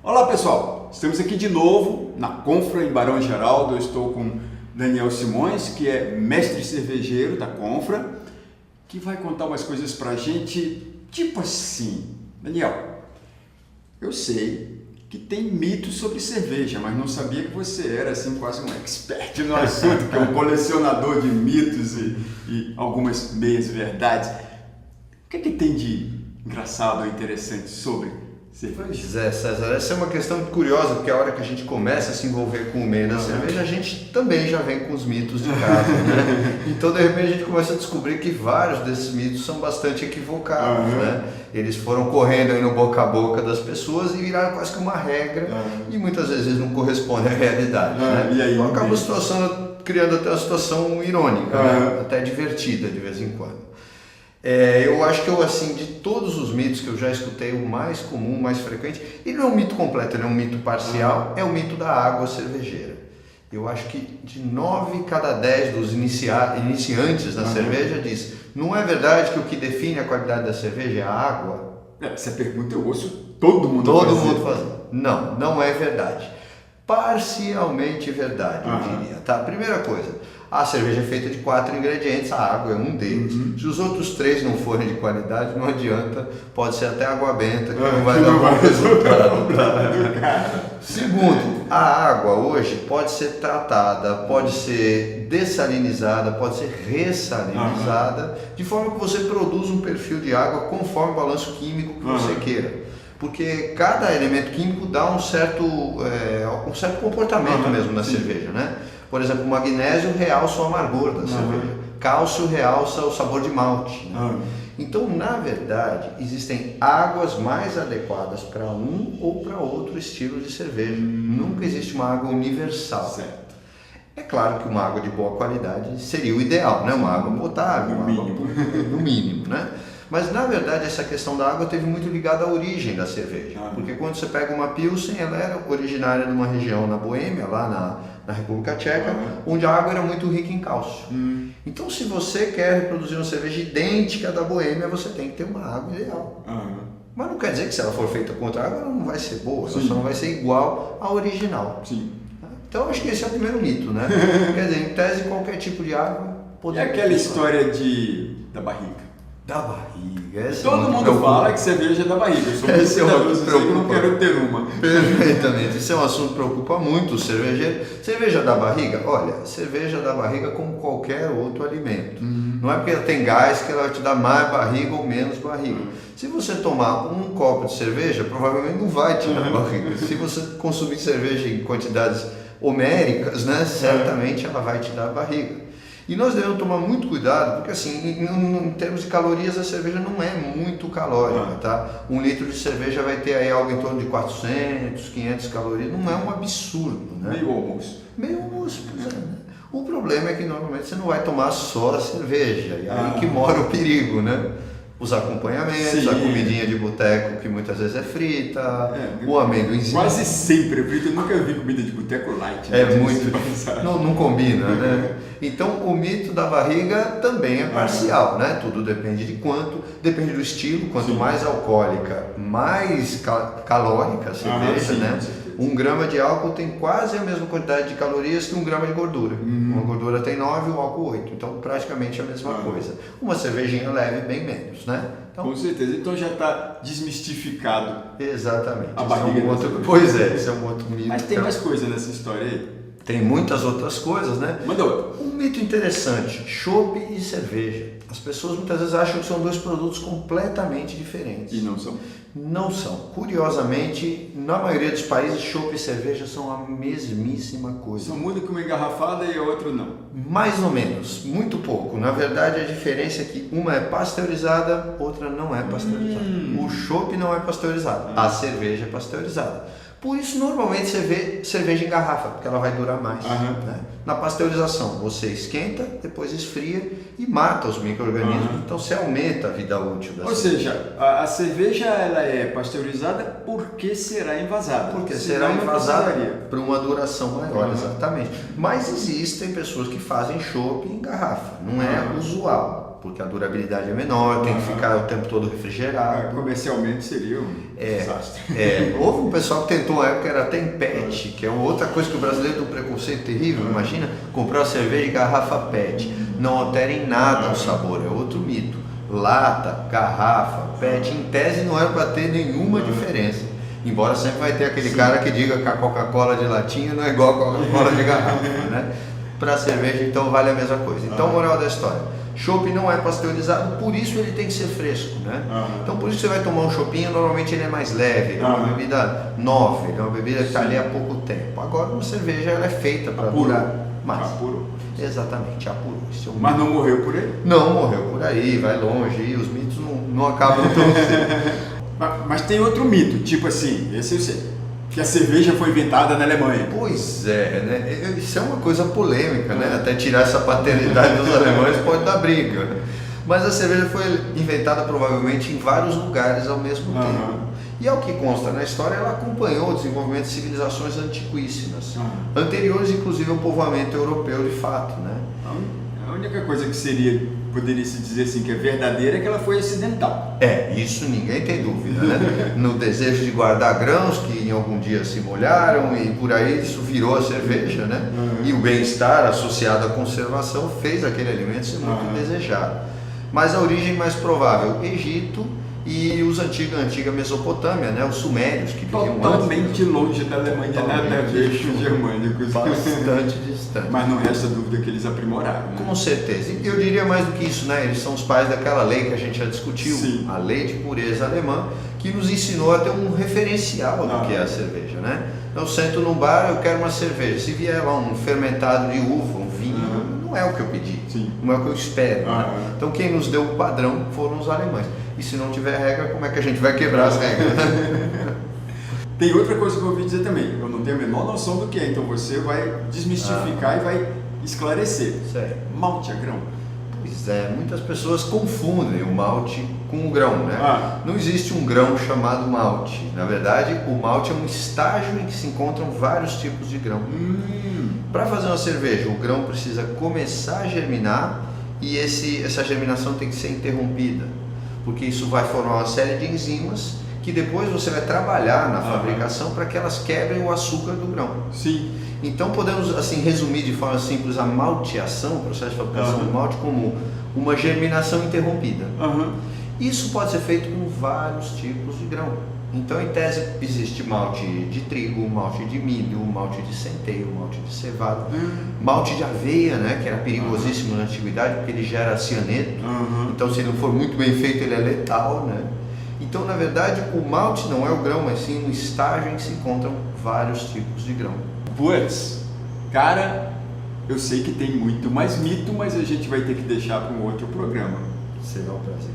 Olá pessoal, estamos aqui de novo na Confra em Barão Geraldo. Eu estou com Daniel Simões, que é mestre cervejeiro da Confra, que vai contar umas coisas pra gente, tipo assim. Daniel, eu sei que tem mitos sobre cerveja, mas não sabia que você era assim quase um expert no assunto, que é um colecionador de mitos e algumas meias verdades. O que tem de engraçado ou interessante sobre cerveja? Pois é, César, essa é uma questão muito curiosa, porque a hora que a gente começa a se envolver com o meio da cerveja, a gente também já vem com os mitos de casa, né? Então, de repente, a gente começa a descobrir que vários desses mitos são bastante equivocados, né? Eles foram correndo aí no boca a boca das pessoas e viraram quase que uma regra e muitas vezes não correspondem à realidade, né? E aí, então, acaba criando até uma situação irônica, né? Até divertida de vez em quando. Eu acho que assim, de todos os mitos que eu já escutei, o mais comum, o mais frequente, ele não é um mito completo, ele é um mito parcial, é o mito da água cervejeira. Eu acho que de 9 cada 10 dos iniciantes na cerveja diz: não é verdade que o que define a qualidade da cerveja é a água? Essa pergunta eu ouço todo mundo fazer. Não, não é verdade. Parcialmente verdade, eu diria. Tá? Primeira coisa, a cerveja é feita de 4 ingredientes, a água é um deles. Se os outros 3 não forem de qualidade, não adianta, pode ser até água benta, que não vai dar bom resultado. Segundo, a água hoje pode ser tratada, pode ser dessalinizada, pode ser ressalinizada, de forma que você produz um perfil de água conforme o balanço químico que você queira. Porque cada elemento químico dá um certo comportamento mesmo na cerveja, né? Por exemplo, o magnésio realça o amargor da cerveja, cálcio realça o sabor de malte. Né? Então, na verdade, existem águas mais adequadas para um ou para outro estilo de cerveja. Nunca existe uma água universal. Certo. É claro que uma água de boa qualidade seria o ideal, né? Uma água potável, no mínimo, né? Mas, na verdade, essa questão da água teve muito ligada à origem da cerveja. Porque quando você pega uma Pilsen, ela era originária de uma região na Boêmia, lá na República Tcheca, onde a água era muito rica em cálcio. Então, se você quer reproduzir uma cerveja idêntica da Boêmia, você tem que ter uma água ideal. Mas não quer dizer que se ela for feita com outra água, ela não vai ser boa, ela só não vai ser igual à original. Então, acho que esse é o primeiro mito, né? Quer dizer, em tese, qualquer tipo de água poderia... E aquela história da barriga? Da barriga. Todo mundo fala que cerveja é da barriga. Eu sou muito não quero ter uma. Perfeitamente. Esse é um assunto que preocupa muito o cervejeiro. Cerveja da barriga? Olha, cerveja da barriga como qualquer outro alimento. Não é porque ela tem gás que ela vai te dar mais barriga ou menos barriga. Se você tomar um copo de cerveja, provavelmente não vai te dar barriga. Se você consumir cerveja em quantidades homéricas, né, certamente ela vai te dar barriga. E nós devemos tomar muito cuidado, porque assim, em termos de calorias, a cerveja não é muito calórica, tá? 1 litro de cerveja vai ter aí algo em torno de 400, 500 calorias, não é um absurdo, né? Meio almoço. Meio almoço, pois é, né? O problema é que normalmente você não vai tomar só a cerveja, e aí que mora o perigo, né? Os acompanhamentos, a comidinha de boteco que muitas vezes é frita, o amendoinzinho. Quase sempre é frita, eu nunca vi comida de boteco light. É muito, não combina, né? Então o mito da barriga também é parcial, né? Tudo depende de quanto, depende do estilo, quanto mais alcoólica, mais calórica a cerveja, né? 1 grama de álcool tem quase a mesma quantidade de calorias que 1 grama de gordura. Uma gordura tem 9, o álcool 8. Então, praticamente a mesma coisa. Uma cervejinha leve, bem menos, né? Então, com certeza. Então já está desmistificado. Exatamente. A barriga. Pois é, esse é um outro mito. Mas tem mais coisa nessa história aí? Tem muitas outras coisas, né? Manda outro. Um mito interessante, chopp e cerveja. As pessoas muitas vezes acham que são 2 produtos completamente diferentes. E não são? Não são. Curiosamente, na maioria dos países, chopp e cerveja são a mesmíssima coisa. Só muda que uma é engarrafada e a outra não. Mais ou menos, muito pouco. Na verdade, a diferença é que uma é pasteurizada, outra não é pasteurizada. O chopp não é pasteurizado, a cerveja é pasteurizada. Por isso, normalmente você vê cerveja em garrafa, porque ela vai durar mais. Né? Na pasteurização, você esquenta, depois esfria e mata os micro-organismos. Então, você aumenta a vida útil da cerveja. Ou seja, a cerveja ela é pasteurizada porque será envasada. Porque será envasada por uma duração maior, exatamente. Mas existem pessoas que fazem chopp em garrafa, não é usual. porque a durabilidade é menor, tem que ficar o tempo todo refrigerado. Comercialmente seria um desastre. Houve um pessoal que tentou uma época, era até em PET, que é outra coisa que o brasileiro tem um preconceito terrível. Imagina comprar uma cerveja de garrafa PET, não altera em nada o sabor, é outro mito. Lata, garrafa, PET, em tese não era para ter nenhuma diferença. Embora sempre vai ter aquele cara que diga que a Coca-Cola de latinha não é igual a Coca-Cola de garrafa, né? Para cerveja, então, vale a mesma coisa. Então, moral da história, chopp não é pasteurizado, por isso ele tem que ser fresco, né? Então, por isso você vai tomar um choppinho, normalmente ele é mais leve, ele é uma bebida nova, ele é uma bebida que está ali há pouco tempo. Agora, uma cerveja, ela é feita para durar mais. Apurou. Exatamente, apurou. Mas não morreu por aí? Não morreu por aí, vai longe, e os mitos não acabam tão cedo. Mas tem outro mito, tipo assim, esse eu sei, que a cerveja foi inventada na Alemanha. Pois é, né? Isso é uma coisa polêmica, né? Até tirar essa paternidade dos alemães pode dar briga. Mas a cerveja foi inventada provavelmente em vários lugares ao mesmo tempo. E ao que consta na história, ela acompanhou o desenvolvimento de civilizações antiquíssimas, anteriores inclusive ao povoamento europeu de fato, né? A única coisa que poderia se dizer assim, que é verdadeira, é que ela foi acidental. Isso ninguém tem dúvida, né? No desejo de guardar grãos que em algum dia se molharam e por aí isso virou a cerveja, né? E o bem-estar associado à conservação fez aquele alimento ser muito desejado. Mas a origem mais provável, Egito e a antiga Mesopotâmia, né? Os sumérios que viviam totalmente longe da Alemanha, nada a ver com os germânicos. Bastante distante. Mas não resta dúvida que eles aprimoraram, né? Com certeza. E eu diria mais do que isso, né? Eles são os pais daquela lei que a gente já discutiu, a lei de pureza alemã, que nos ensinou a ter um referencial do que é a cerveja, né? Eu sento num bar, eu quero uma cerveja. Se vier lá um fermentado de uva, um vinho, não é o que eu pedi, não é o que eu espero. Né? Então quem nos deu o padrão foram os alemães. E se não tiver regra, como é que a gente vai quebrar as regras? Tem outra coisa que eu ouvi dizer também, eu não tenho a menor noção do que é, então você vai desmistificar e vai esclarecer. Certo. Malte a grão. Pois é, muitas pessoas confundem o malte com o grão, né? Não existe um grão chamado malte. Na verdade, o malte é um estágio em que se encontram vários tipos de grão. Para fazer uma cerveja, o grão precisa começar a germinar e essa germinação tem que ser interrompida, porque isso vai formar uma série de enzimas que depois você vai trabalhar na fabricação para que elas quebrem o açúcar do grão. Sim. Então podemos assim resumir de forma simples a malteação, o processo de fabricação do malte, como uma germinação interrompida. Isso pode ser feito com vários tipos de grão. Então, em tese, existe malte de trigo, malte de milho, malte de centeio, malte de cevada, malte de aveia, né, que era perigosíssimo na antiguidade porque ele gera cianeto. Então, se ele não for muito bem feito, ele é letal, né? Então, na verdade, o malte não é o grão, mas sim um estágio em que se encontram vários tipos de grão. Putz, cara, eu sei que tem muito mais mito, mas a gente vai ter que deixar para um outro programa. Será um prazer.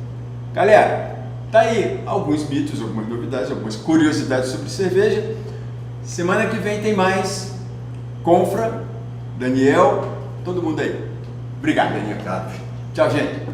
Galera, tá aí alguns mitos, algumas novidades, algumas curiosidades sobre cerveja. Semana que vem tem mais. Confra, Daniel, todo mundo aí. Obrigado, Daniel. Tchau, gente.